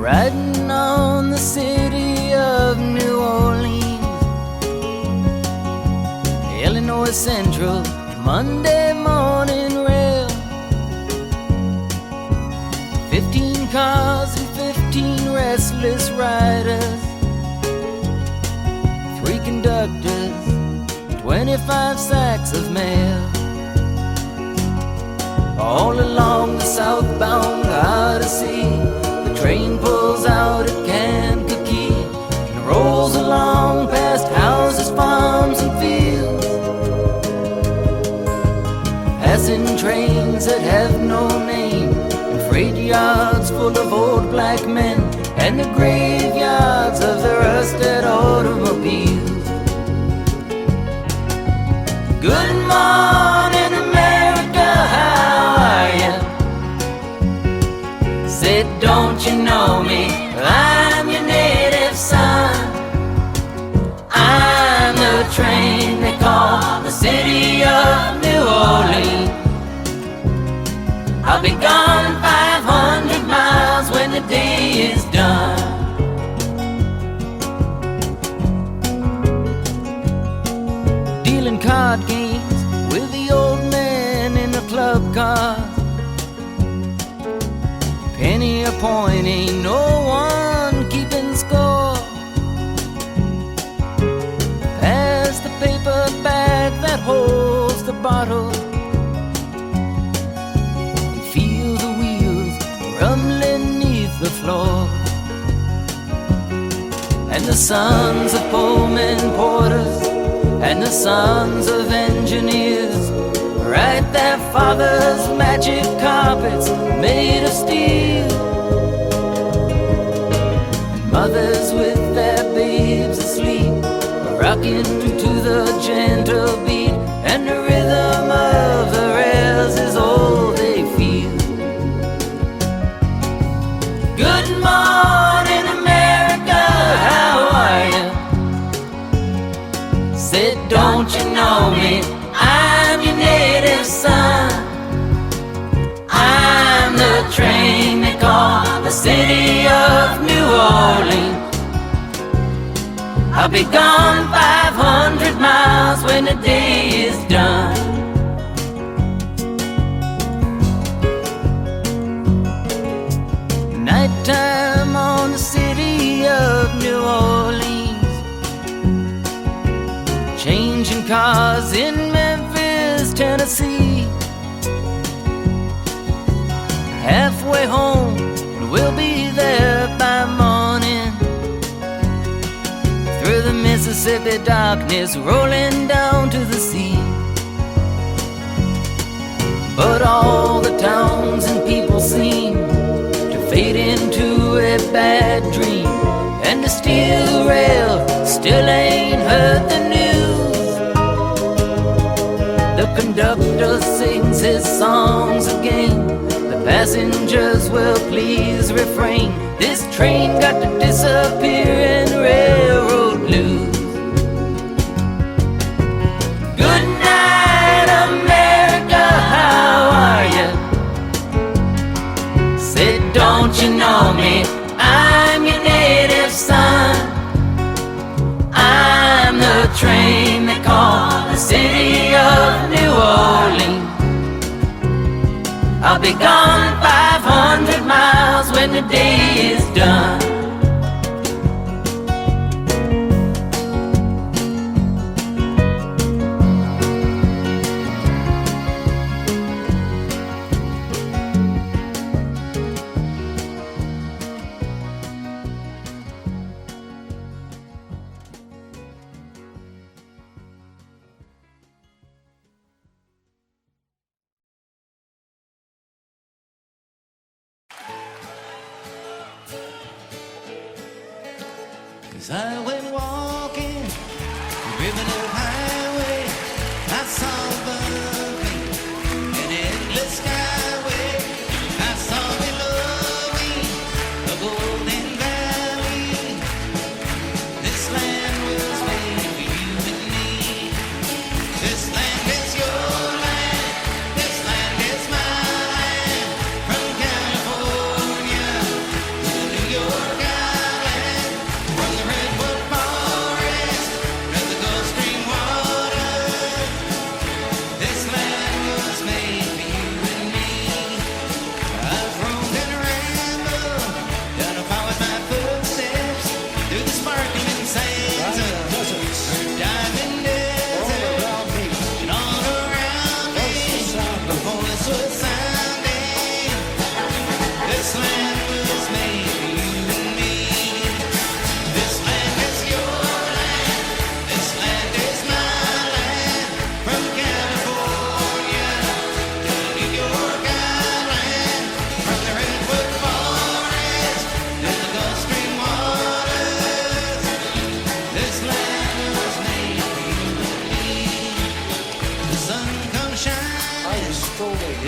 riding on the city of New Orleans, Illinois Central, Monday morning rail. 15 cars and 15 restless riders, 3 conductors, 25 sacks of mail. All along the southbound Odyssey, the train pulls out at Kankakee and rolls along past houses, farms, and fields, passing trains that have no name, and freight yards full of old black men, and the graveyards of the rusted automobiles. Good morning, America, how are ya? Said, don't you know me? I'm your native son. I'm the train they call the city of New Orleans. I'll be gone 500 miles when the day is done. Dealing card games with the old man in the club car. Penny a point, ain't no one keeping score. Pass the paper bag that holds the bottle, and feel the wheels rumbling neath the floor. And the sons of Pullman porters and the sons of engineers write their fathers' magic carpets made of steel. And mothers with their babes asleep are rocking to the gentle beat, and the rhythm of the rails is all they feel. Good morning, America, how are you? Said, don't you know me? I'm your native son. I'm the train they call the city of New Orleans. I'll be gone 500 miles when the day is done. Nighttime on the city of New Orleans, changing cars in Memphis, Tennessee. Halfway home, and we'll be there by morning. Through the Mississippi darkness, rolling down to the sea. But all the towns and people seem to fade into a bad dream, and the steel rail still ain't heard the news. The conductor sings his songs again, the passengers will please refrain. This train got to disappear in railroad blues. Good night, America, how are you? Said, don't you know me? I'm your native son. I'm the train they call the city of New Orleans. I'll be gone 500 miles when the day is done. As I went walking, ribbon of highway, I saw burning an endless skyway. I saw below me a golden valley. This land was made for you and me. This land is your land. This land is my land. From California to New York.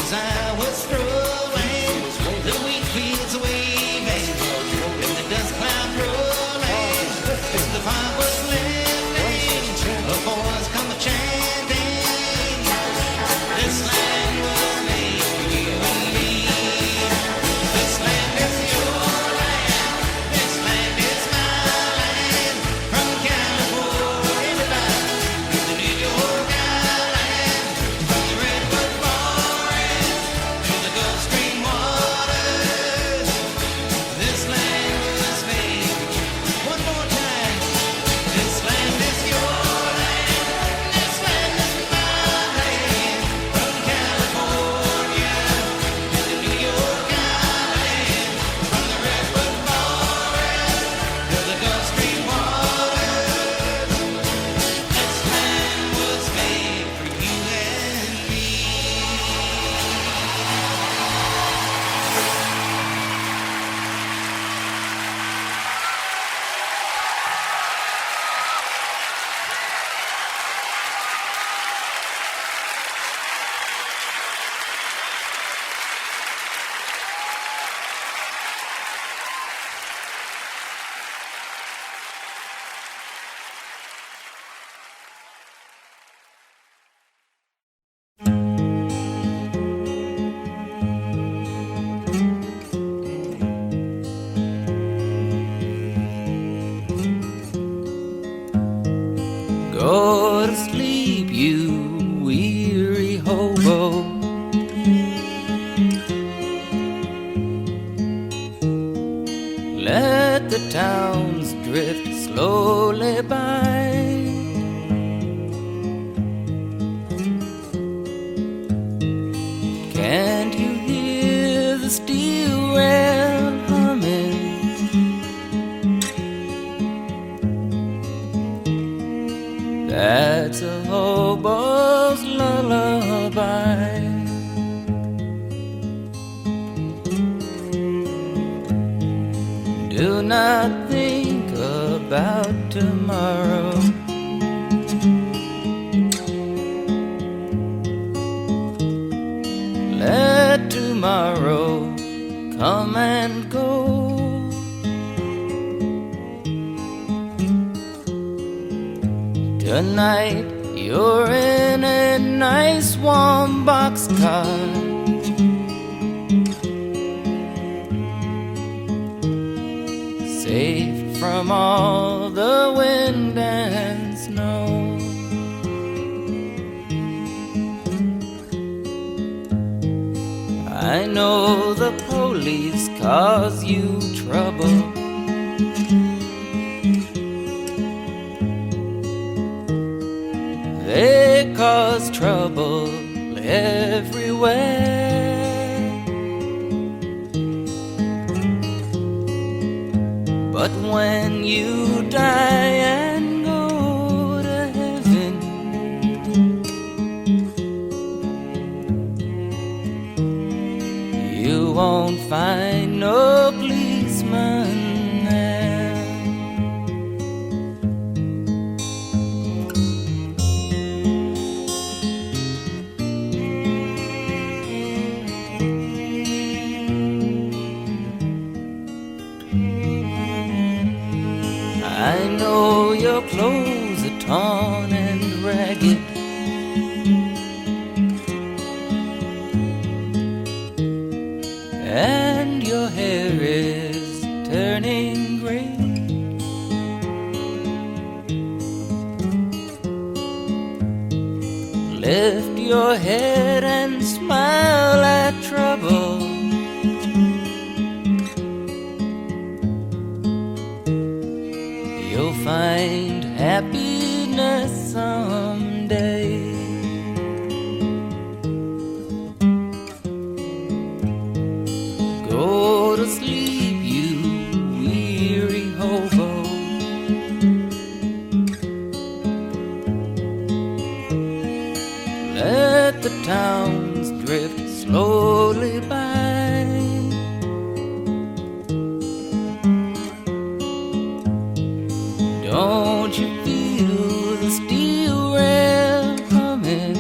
as I was strolling, the wheat fields waving, and the dust cloud rolling, as the fire was lifting, the boys come a-chanting, this land was made for you and me. This land is your land, this land is my land, from California down to the New York Island, from the redwood forest to the Gulf Stream waters. This land was made. One more time. This land is your land. This land is my land. From California to the New York Island, from the redwood forest to the Gulf Stream waters. This land was made for you and me. Go to sleep, you weary hobo. Let the towns drift slowly by. Can't you hear the steel rail humming? That's a hobo's lullaby. Do not think about tomorrow. Let tomorrow come and go. Tonight you're in a nice warm boxcar, safe from all the wind and snow. I know the police cause you trouble. They cause trouble everywhere. But when you die and go to heaven, you won't find no policeman there. I know your clothes are torn and ragged, and your hair is turning gray. Lift your head and smile at trouble. You'll find happiness someday. Go to sleep, you weary hobo. Let the towns drift slowly by. Don't you feel the steel rail humming?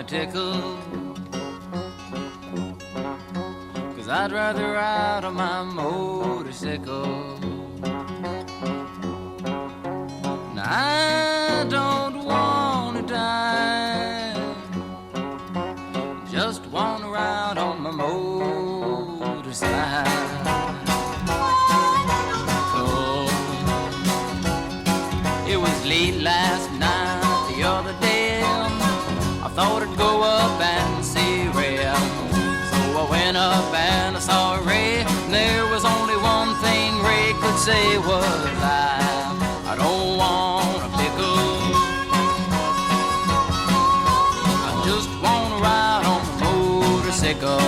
wanna tickle, 'cause I'd rather ride on my motorcycle. Now I don't wanna die, just wanna ride on my motorcycle. It was late last night, the other day, I thought I'd go up and see Ray. So I went up and I saw Ray, and there was only one thing Ray could say was, I don't want a pickle, I just want to ride on a motorcycle.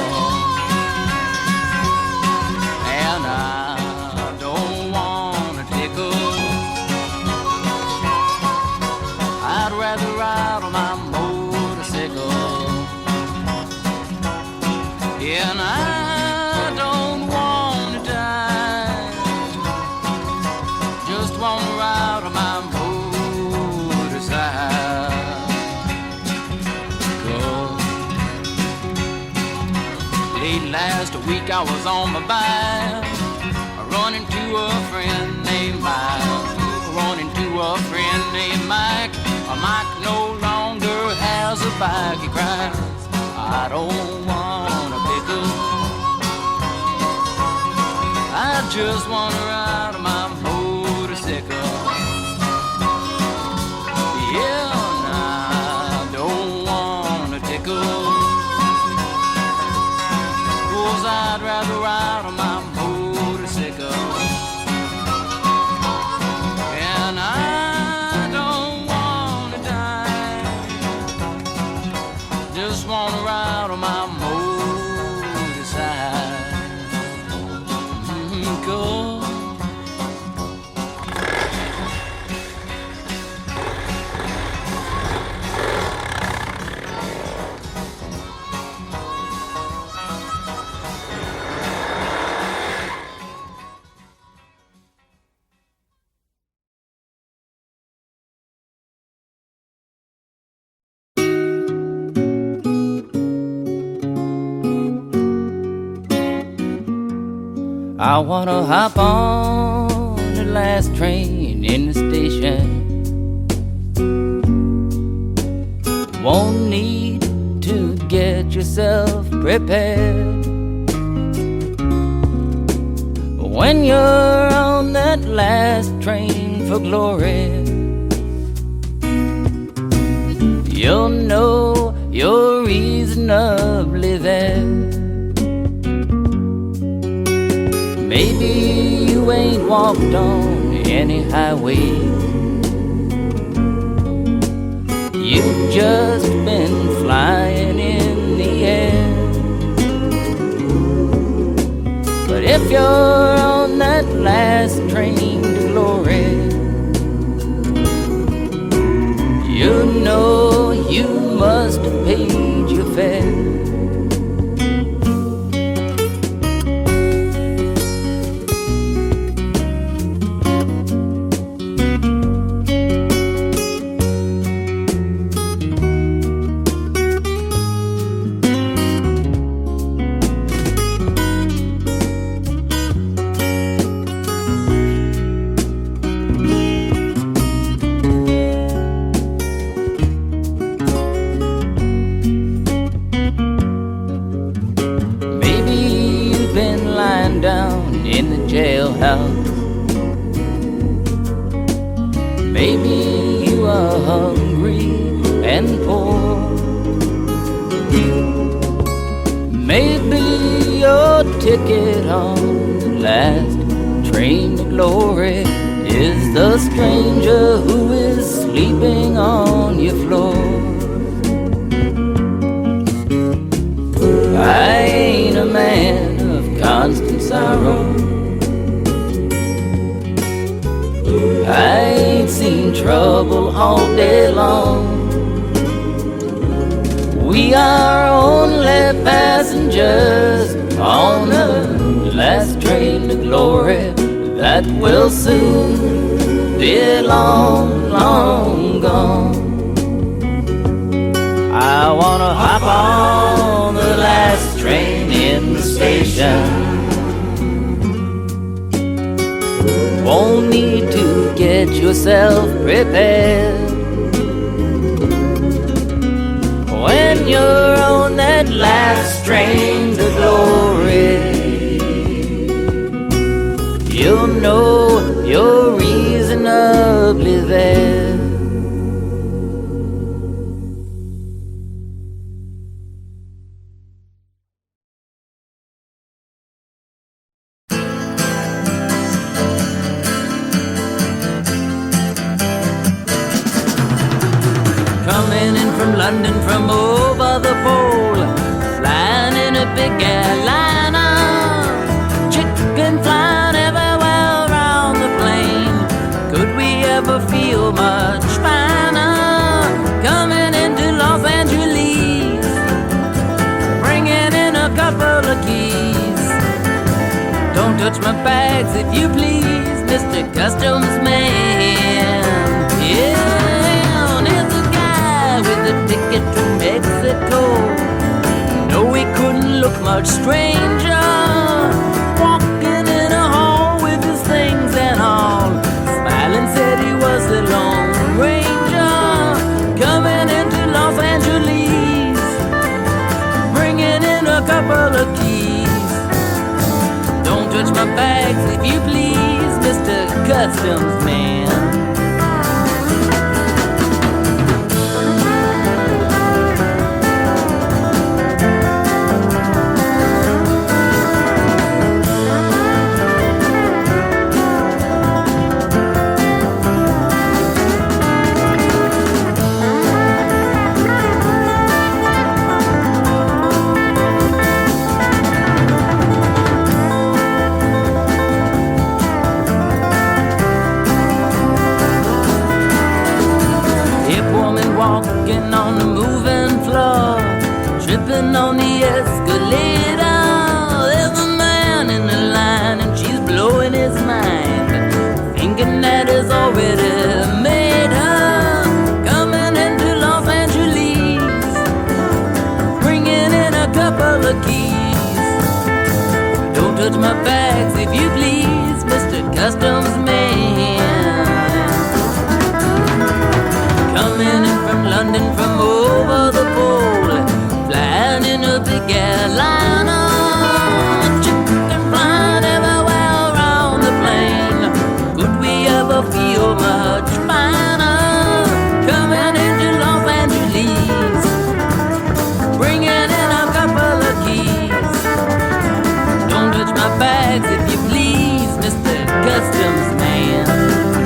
And I don't want a tickle, I'd rather ride on my motorcycle. And I don't want to die, just want to ride on my motorcycle. Late last week I was on my bike, running to a friend named Mike. Running to a friend named Mike. Mike no longer has a bike. He cries, I don't want a pickle, I just want to ride on my motorcycle. Yeah, and I don't want a tickle, 'cause I'd rather ride on my motorcycle. And I don't want to die, just want to ride on my motorcycle. I wanna hop on the last train in the station. Won't need to get yourself prepared. When you're on that last train for glory, you'll know you're reasonably there. Maybe you ain't walked on any highway, you've just been flying in the air. But if you're on that last train to glory, you know you must have paid your fare. Jailhouse. Maybe you are hungry and poor. Maybe your ticket on the last train to glory is the stranger who is sleeping on your floor. I ain't a man of constant sorrow, I ain't seen trouble all day long. We are only passengers on the last train to glory that will soon be long, long gone. I wanna nation. Won't need to get yourself prepared. When you're on that last train to glory, you'll know you're reasonably there. Coming in from London from over the pole, flying in a big airliner, chicken flying everywhere around the plane. Could we ever feel much finer? Coming into Los Angeles, bringing in a couple of keys. Don't touch my bags if you please, Mr. Customs Man. Yeah. The ticket to Mexico. No, he couldn't look much stranger, walking in a hall with his things and all. Smiling said he was the Lone Ranger, coming into Los Angeles, bringing in a couple of keys. Don't touch my bags if you please, Mr. Customs Man. Walking on the moving floor, tripping on the escalator. There's a man in the line and she's blowing his mind, thinking that he's already made her. Coming into Los Angeles, bringing in a couple of keys. Don't touch my bags if you please, Mr. Customs Man. Coming in from London from over the pole, flying in a big airliner, chicken flying everywhere around the plane. Could we ever feel much finer? Coming into Los Angeles, bringing in a couple of keys. Don't touch my bags if you please, Mr. Customs Man.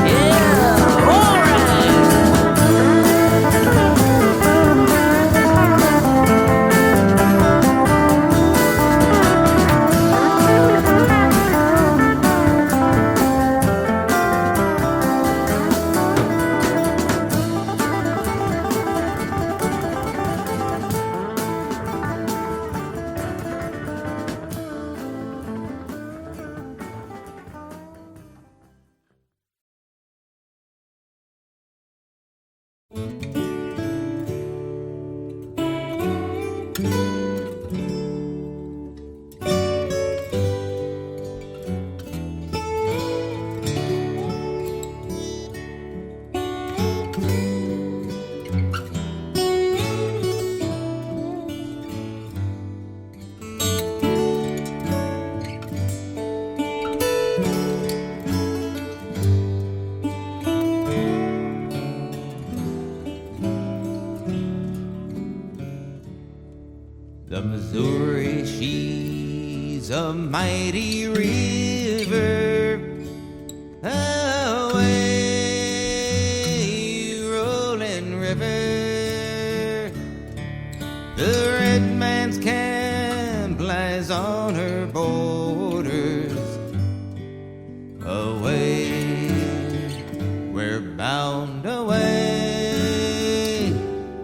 Yeah, all right. The Missouri, she's a mighty river, away rolling river. The red man's camp lies on her borders, away, we're bound away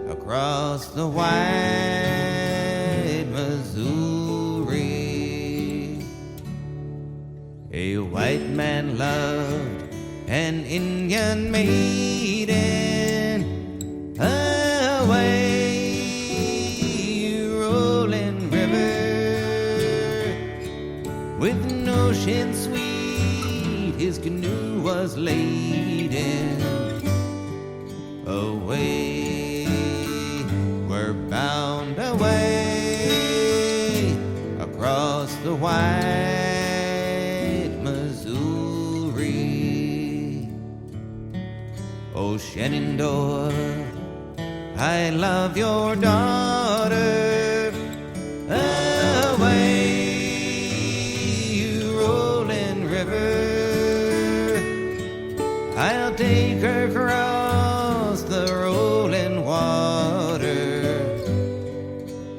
across the wide Missouri. A white man loved an Indian maiden, away rolling river. away, we're bound away across the white Missouri. Oh, Shenandoah, I love your daughter. Away, you rolling river, I'll take her across the rolling water.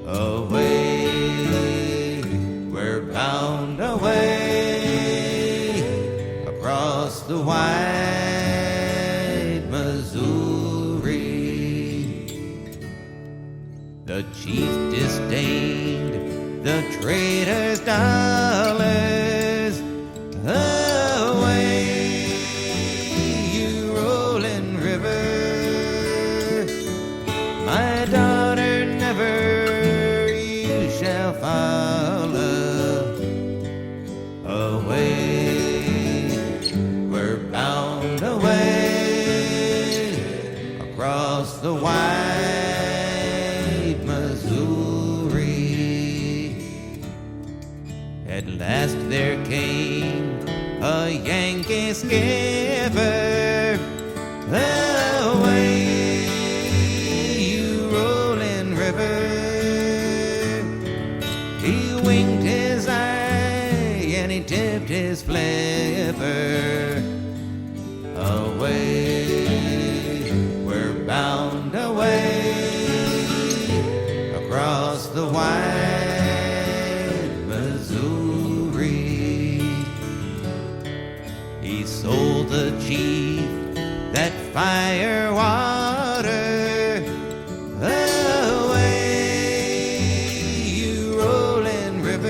Away, we're bound away across the white Missouri. The chief disdained the trader's dollars. Away, you rolling river, my daughter never you shall follow. Away, we're bound away across the white Missouri. At last there came a Yankee skipper. Away, you rolling river, he winked his eye and he tipped his flipper. Away, we're bound away across the white Missouri. He sold the chief that fire water. Away, you rolling river,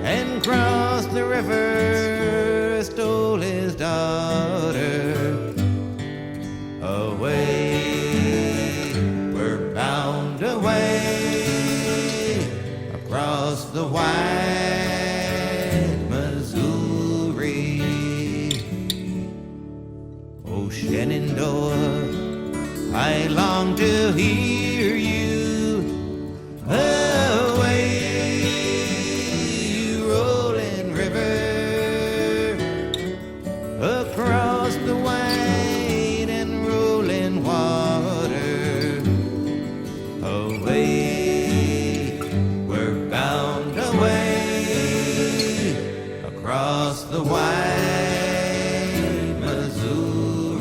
and crossed the river, stole his daughter. Away, we're bound away across the white Missouri. Oh, Shenandoah, I long to hear you. Away, you rolling river, across the white and rolling water. Away, we're bound away across the white Missouri.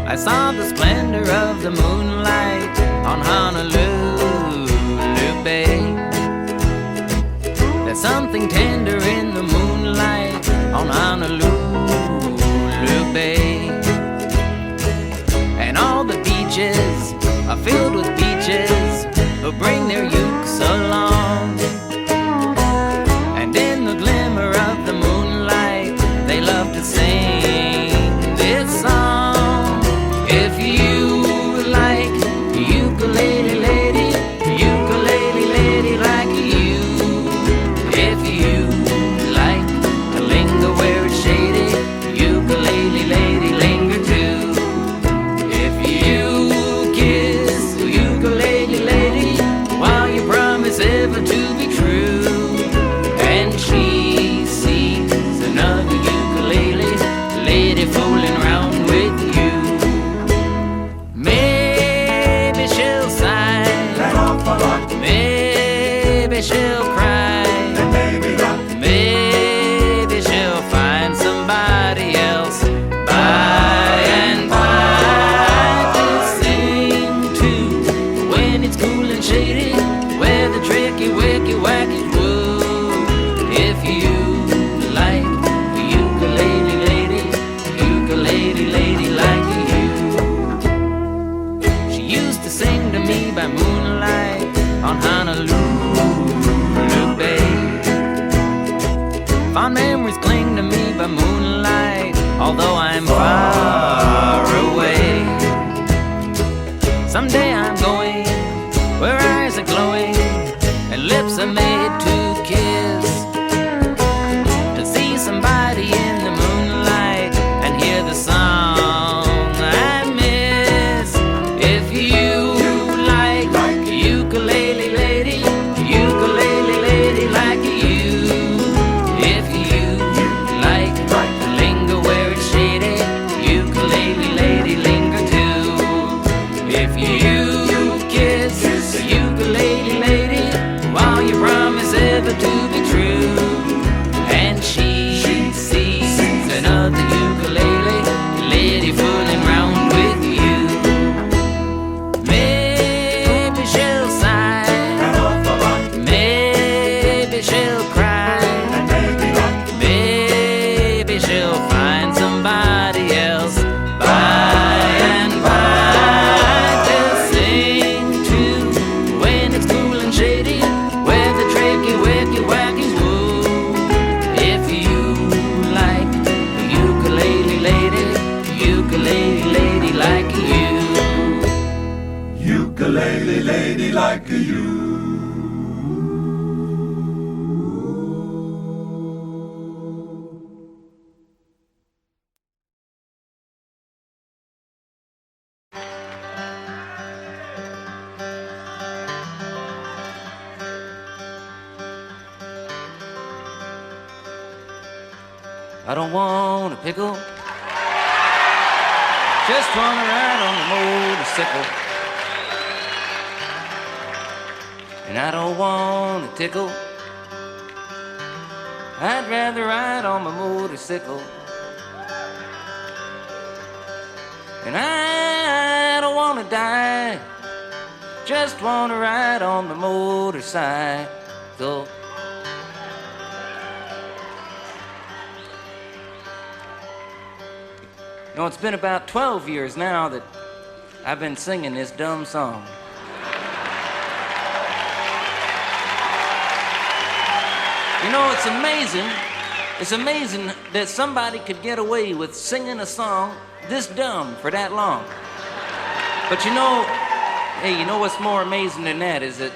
I saw the splendor of the moonlight on Honolulu Bay. There's something tender in the moonlight on Honolulu Bay. And all the beaches are filled with beaches who bring their ukes along. And in the glimmer of the moonlight, they love to sing this song. If you like ukulele lady, ukulele lady like you. If you like to linger where it's shady, ukulele lady linger too. If you kiss the ukulele lady while you promise ever to be true, I don't want a pickle. Just wanna ride on the motorcycle. And I don't want a tickle. I'd rather ride on my motorcycle. And I don't wanna die. Just wanna ride on the motorcycle. You know, it's been about 12 years now that I've been singing this dumb song. You know, it's amazing. It's amazing that somebody could get away with singing a song this dumb for that long. But you know, hey, you know what's more amazing than that is that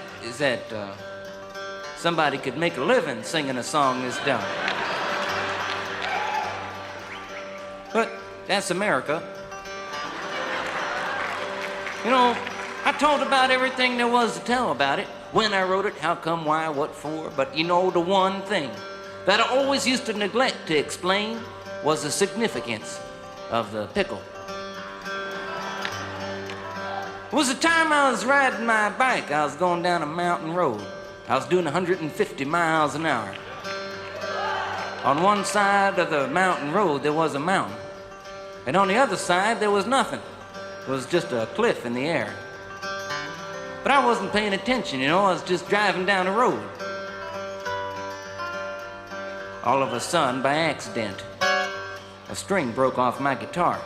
somebody could make a living singing a song this dumb. But that's America. You know, I told about everything there was to tell about it. When I wrote it, how come, why, what for. But you know, the one thing that I always used to neglect to explain was the significance of the pickle. It was the time I was riding my bike. I was going down a mountain road. I was doing 150 miles an hour. On one side of the mountain road, there was a mountain. And on the other side, there was nothing. It was just a cliff in the air. But I wasn't paying attention, you know, I was just driving down the road. All of a sudden, by accident, a string broke off my guitar.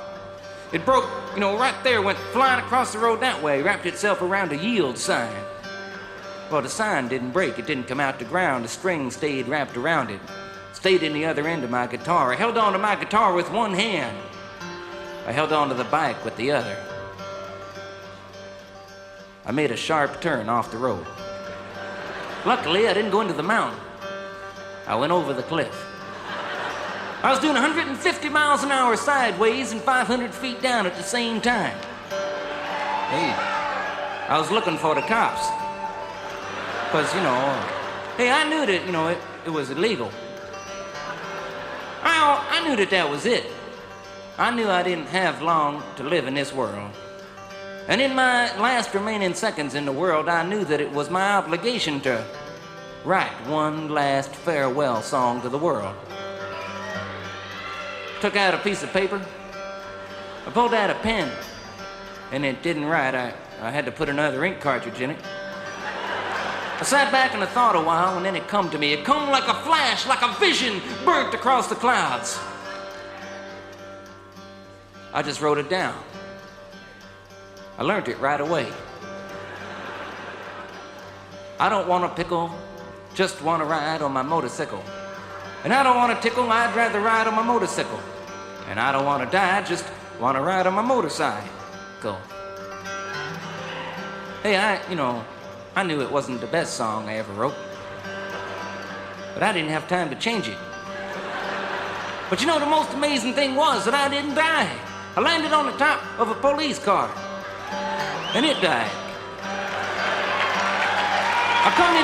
It broke, you know, right there, went flying across the road that way, wrapped itself around a yield sign. Well, the sign didn't break, it didn't come out the ground, the string stayed wrapped around it. Stayed in the other end of my guitar. I held on to my guitar with one hand. I held on to the bike with the other. I made a sharp turn off the road. Luckily, I didn't go into the mountain. I went over the cliff. I was doing 150 miles an hour sideways and 500 feet down at the same time. Hey, I was looking for the cops. Because, you know, hey, I knew that, you know, it was illegal. I knew that was it. I knew I didn't have long to live in this world. And in my last remaining seconds in the world, I knew that it was my obligation to write one last farewell song to the world. Took out a piece of paper. I pulled out a pen, and it didn't write. I had to put another ink cartridge in it. I sat back and I thought a while, and then it come to me. It come like a flash, like a vision, burnt across the clouds. I just wrote it down. I learned it right away. I don't want a pickle, just want to ride on my motorcycle. And I don't want a tickle, I'd rather ride on my motorcycle. And I don't want to die, just want to ride on my motorcycle. Hey, I knew it wasn't the best song I ever wrote. But I didn't have time to change it. But you know, the most amazing thing was that I didn't die. I landed on the top of a police car, and it died. I come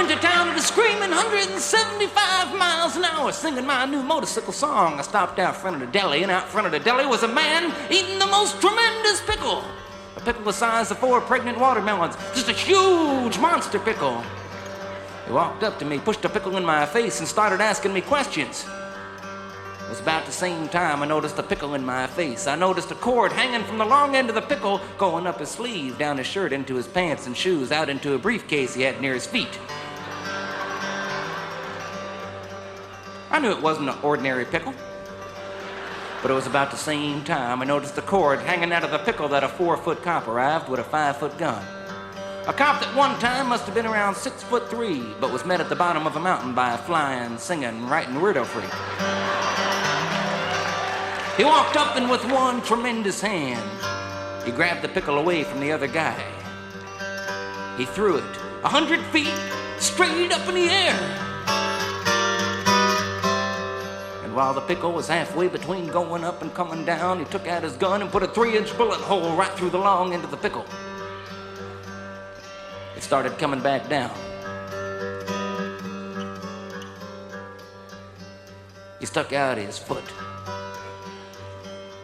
into town at a screaming 175 miles an hour, singing my new motorcycle song. I stopped out front of the deli, and out front of the deli was a man eating the most tremendous pickle. A pickle the size of 4 pregnant watermelons, just a huge monster pickle. He walked up to me, pushed a pickle in my face, and started asking me questions. It was about the same time I noticed a pickle in my face. I noticed a cord hanging from the long end of the pickle, going up his sleeve, down his shirt, into his pants and shoes, out into a briefcase he had near his feet. I knew it wasn't an ordinary pickle. But it was about the same time I noticed the cord hanging out of the pickle that a 4-foot cop arrived with a 5-foot gun. A cop that one time must have been around 6'3", but was met at the bottom of a mountain by a flying, singing, writing weirdo freak. He walked up and with one tremendous hand, he grabbed the pickle away from the other guy. He threw it 100 feet straight up in the air. And while the pickle was halfway between going up and coming down, he took out his gun and put a 3-inch bullet hole right through the long end of the pickle. It started coming back down. he stuck out his foot.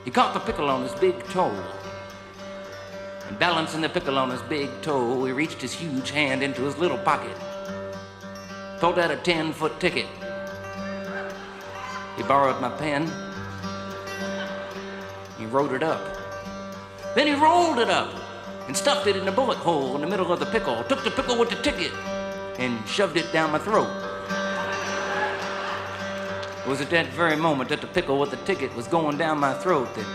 He caught the pickle on his big toe. And balancing the pickle on his big toe, he reached his huge hand into his little pocket, pulled out a 10-foot ticket. He borrowed my pen. He wrote it up. Then he rolled it up and stuffed it in a bullet hole in the middle of the pickle, took the pickle with the ticket and shoved it down my throat. It was at that very moment that the pickle with the ticket was going down my throat that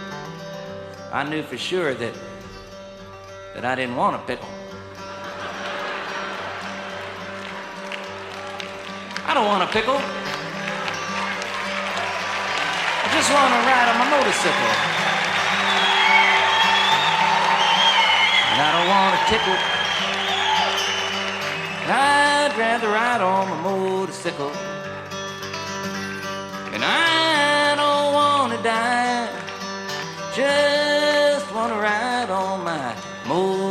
I knew for sure that I didn't want a pickle. I don't want a pickle. I just want to ride on my motorcycle. And I don't want a tickle. I'd rather ride on my motorcycle. And I don't want to die. Just want to ride on my motorcycle.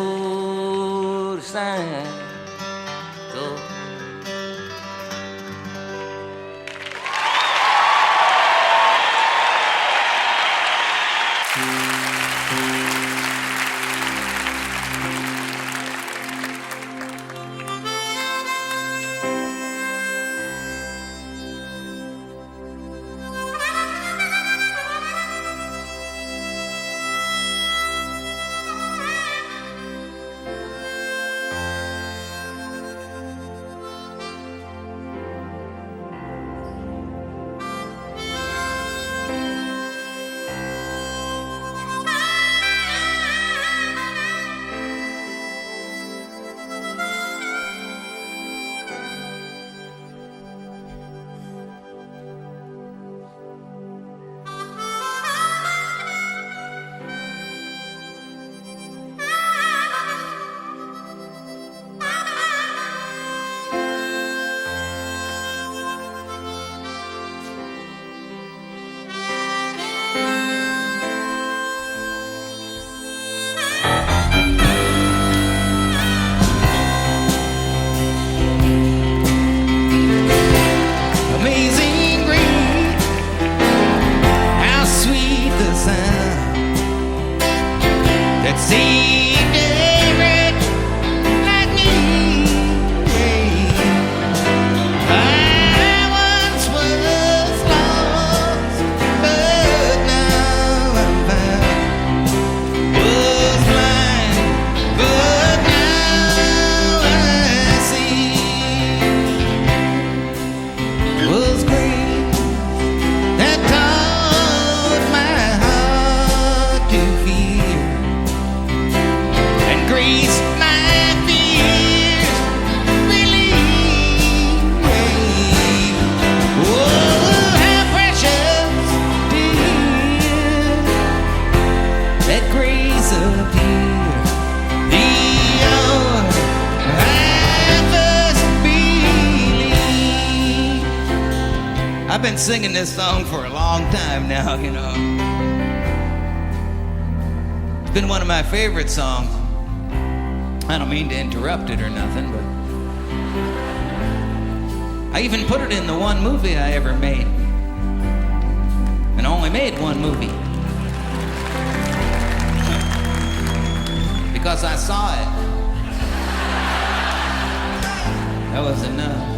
I've been singing this song for a long time now, you know. It's been one of my favorite songs. I don't mean to interrupt it or nothing, but I even put it in the one movie I ever made. And I only made one movie. Because I saw it. That was enough.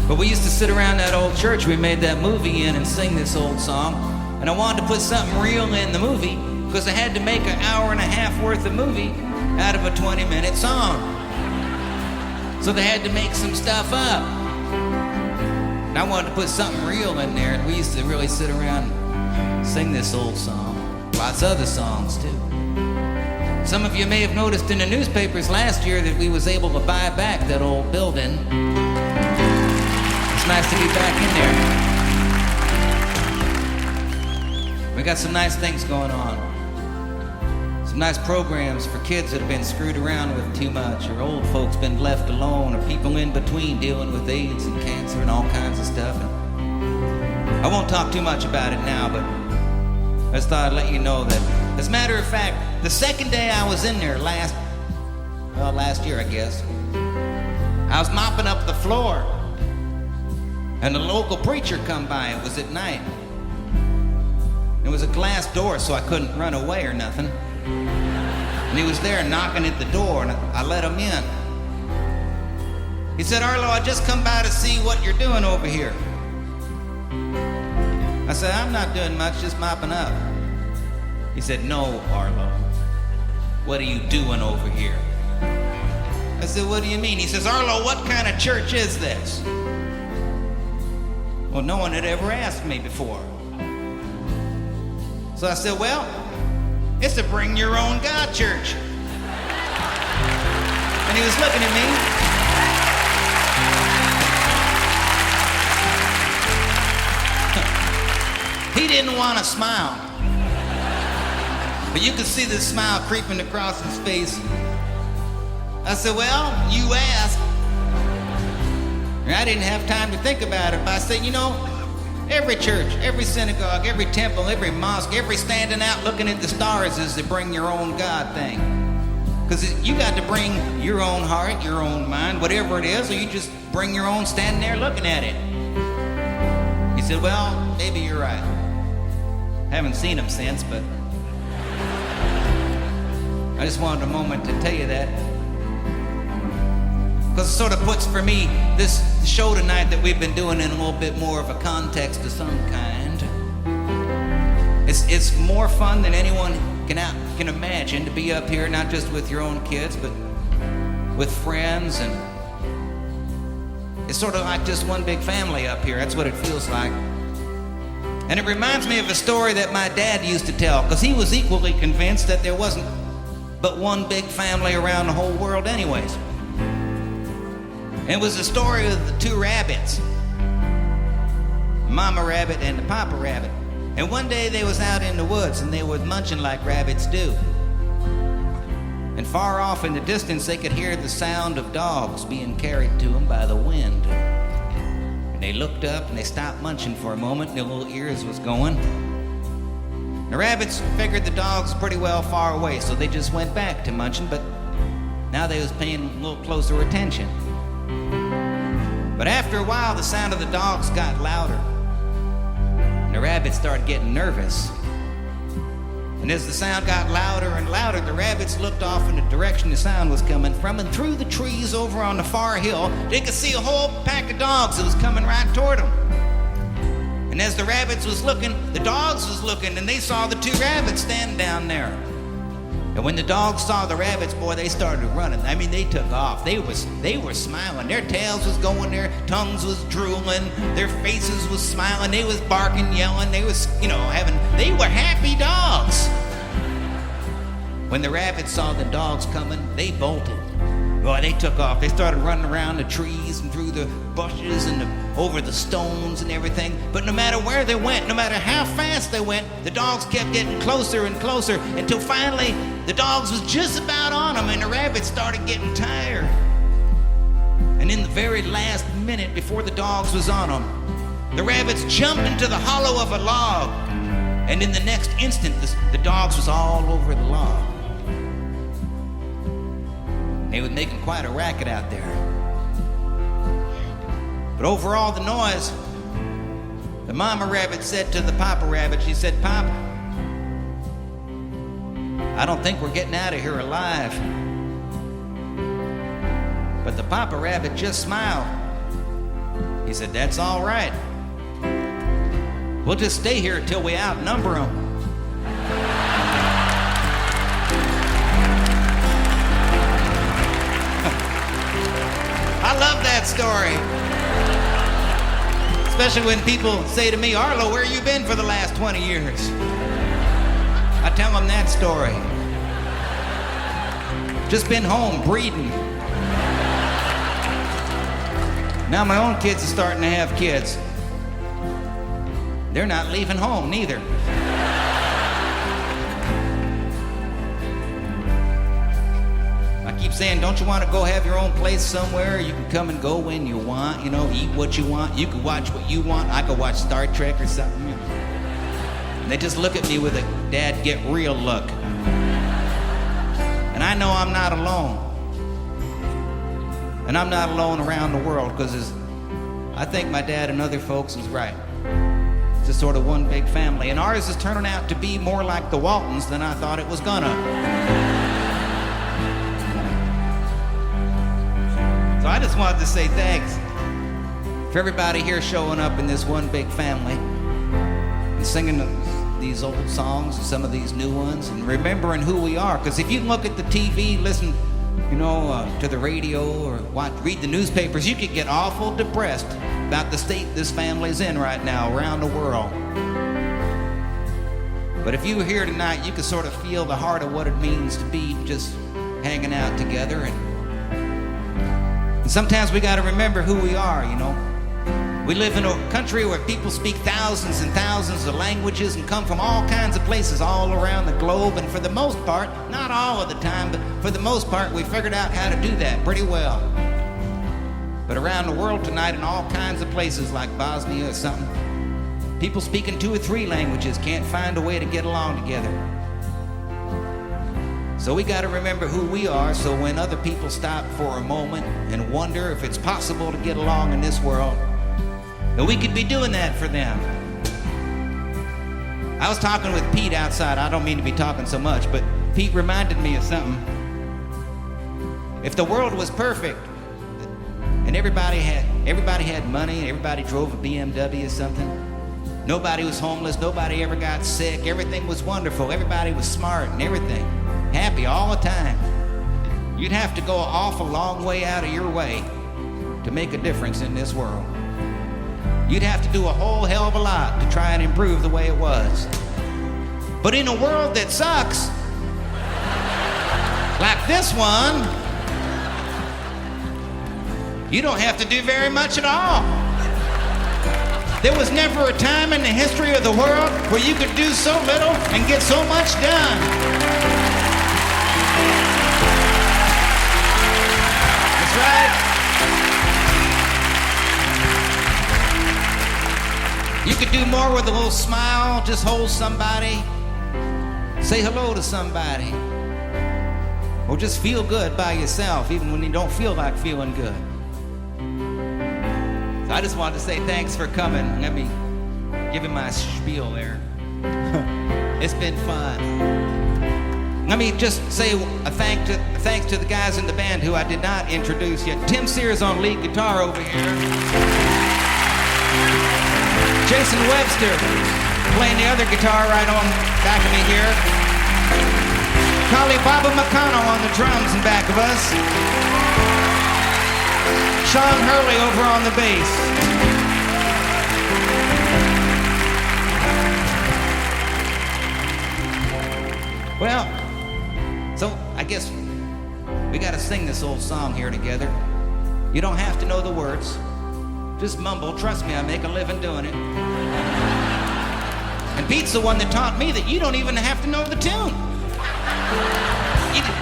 But we used to sit around that old church we made that movie in and sing this old song. And I wanted to put something real in the movie because I had to make an hour and a half worth of movie out of a 20-minute song. So they had to make some stuff up. And I wanted to put something real in there, and we used to really sit around and sing this old song. Lots of other songs, too. Some of you may have noticed in the newspapers last year that we was able to buy back that old building. It's nice to be back in there. We got some nice things going on. Some nice programs for kids that have been screwed around with too much, or old folks been left alone, or people in between dealing with AIDS and cancer and all kinds of stuff. And I won't talk too much about it now, but I just thought I'd let you know that, as a matter of fact, the second day I was in there last year, I guess, I was mopping up the floor. And the local preacher come by. It was at night. It was a glass door, so I couldn't run away or nothing. And he was there knocking at the door, and I let him in. He said, "Arlo, I just come by to see what you're doing over here." I said, "I'm not doing much, just mopping up." He said, "No, Arlo. What are you doing over here?" I said, "What do you mean?" He says, "Arlo, what kind of church is this?" Well, no one had ever asked me before. So I said, "Well, it's a bring your own God church." And he was looking at me. He didn't want to smile. But you could see the smile creeping across his face. I said, "Well, you asked." And I didn't have time to think about it, but I said, "You know, every church, every synagogue, every temple, every mosque, every standing out looking at the stars is the bring your own God thing. Because you got to bring your own heart, your own mind, whatever it is, or you just bring your own standing there looking at it." He said, "Well, maybe you're right. Haven't seen him since, but I just wanted a moment to tell you that. Because it sort of puts for me this show tonight that we've been doing in a little bit more of a context of some kind. It's more fun than anyone can imagine to be up here, not just with your own kids, but with friends, and it's sort of like just one big family up here. That's what it feels like. And it reminds me of a story that my dad used to tell, because he was equally convinced that there wasn't but one big family around the whole world anyways. And it was the story of the two rabbits, the mama rabbit and the papa rabbit. And one day they was out in the woods and they was munching like rabbits do. And far off in the distance they could hear the sound of dogs being carried to them by the wind. And they looked up and they stopped munching for a moment, and their little ears was going. The rabbits figured the dogs pretty well far away, so they just went back to munching, but now they was paying a little closer attention. But after a while, the sound of the dogs got louder, and the rabbits started getting nervous. And as the sound got louder and louder, the rabbits looked off in the direction the sound was coming from, and through the trees over on the far hill, they could see a whole pack of dogs that was coming right toward them. And as the rabbits was looking, the dogs was looking, and they saw the two rabbits standing down there. And when the dogs saw the rabbits, boy, they started running. I mean, they took off. They were smiling. Their tails was going, their tongues was drooling, their faces was smiling. They was barking, yelling. They was, they were happy dogs. When the rabbits saw the dogs coming, they bolted. Boy, they took off. They started running around the trees and through the bushes and over the stones and everything. But no matter where they went, no matter how fast they went, the dogs kept getting closer and closer until finally the dogs was just about on them, and the rabbits started getting tired. And in the very last minute before the dogs was on them, the rabbits jumped into the hollow of a log. And in the next instant, the dogs was all over the log. They were making quite a racket out there. But over all the noise, the mama rabbit said to the papa rabbit, she said, "Papa, I don't think we're getting out of here alive." But the papa rabbit just smiled. He said, "That's all right. We'll just stay here until we outnumber them." I love that story. Especially when people say to me, "Arlo, where you been for the last 20 years? I tell them that story. Just been home breeding. Now my own kids are starting to have kids. They're not leaving home neither. I keep saying, don't you want to go have your own place somewhere? You can come and go when you want, eat what you want. You can watch what you want. I could watch Star Trek or something. And they just look at me with a "Dad, get real" look. And I know I'm not alone. And I'm not alone around the world, because I think my dad and other folks was right. It's just sort of one big family. And ours is turning out to be more like the Waltons than I thought it was gonna. So I just wanted to say thanks for everybody here showing up in this one big family and singing these old songs and some of these new ones and remembering who we are. Because if you look at the TV, listen, to the radio or read the newspapers, you could get awful depressed about the state this family's in right now around the world. But if you were here tonight, you could sort of feel the heart of what it means to be just hanging out together. And sometimes we got to remember who we are, We live in a country where people speak thousands and thousands of languages and come from all kinds of places all around the globe. And for the most part, not all of the time, but for the most part, we figured out how to do that pretty well. But around the world tonight, in all kinds of places like Bosnia or something, people speaking 2 or 3 languages can't find a way to get along together. So we got to remember who we are, so when other people stop for a moment and wonder if it's possible to get along in this world, that we could be doing that for them. I was talking with Pete outside. I don't mean to be talking so much, but Pete reminded me of something. If the world was perfect and everybody had money and everybody drove a BMW or something, nobody was homeless, nobody ever got sick, everything was wonderful, everybody was smart and everything, happy all the time, you'd have to go an awful long way out of your way to make a difference in this world. You'd have to do a whole hell of a lot to try and improve the way it was. But in a world that sucks, like this one, you don't have to do very much at all. There was never a time in the history of the world where you could do so little and get so much done. That's right. You could do more with a little smile, just hold somebody, say hello to somebody, or just feel good by yourself, even when you don't feel like feeling good. So I just wanted to say thanks for coming. Let me give him my spiel there. It's been fun. Let me just say a thanks to the guys in the band who I did not introduce yet. Tim Sears on lead guitar over here. Jason Webster playing the other guitar right on back of me here. Collie Baba McConnell on the drums in back of us. Sean Hurley over on the bass. Well, so I guess we gotta sing this old song here together. You don't have to know the words. Just mumble. Trust me, I make a living doing it. And Pete's the one that taught me that you don't even have to know the tune.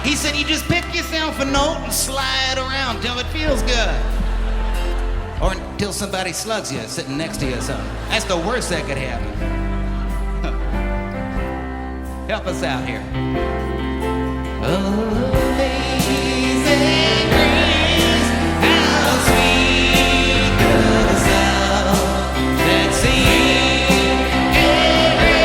He said you just pick yourself a note and slide around till it feels good. Or until somebody slugs you sitting next to you or something. That's the worst that could happen. Help us out here. Amazing grace, how sweet the sound that sings every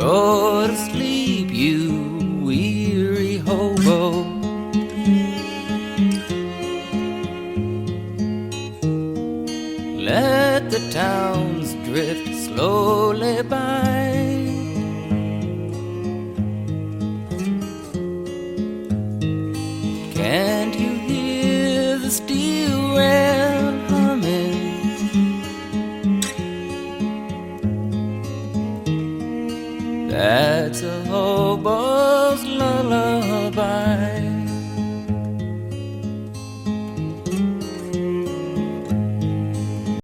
Go to sleep, you weary hobo. Let the towns drift slowly by. Can't you hear the steel rail humming? That's a hobo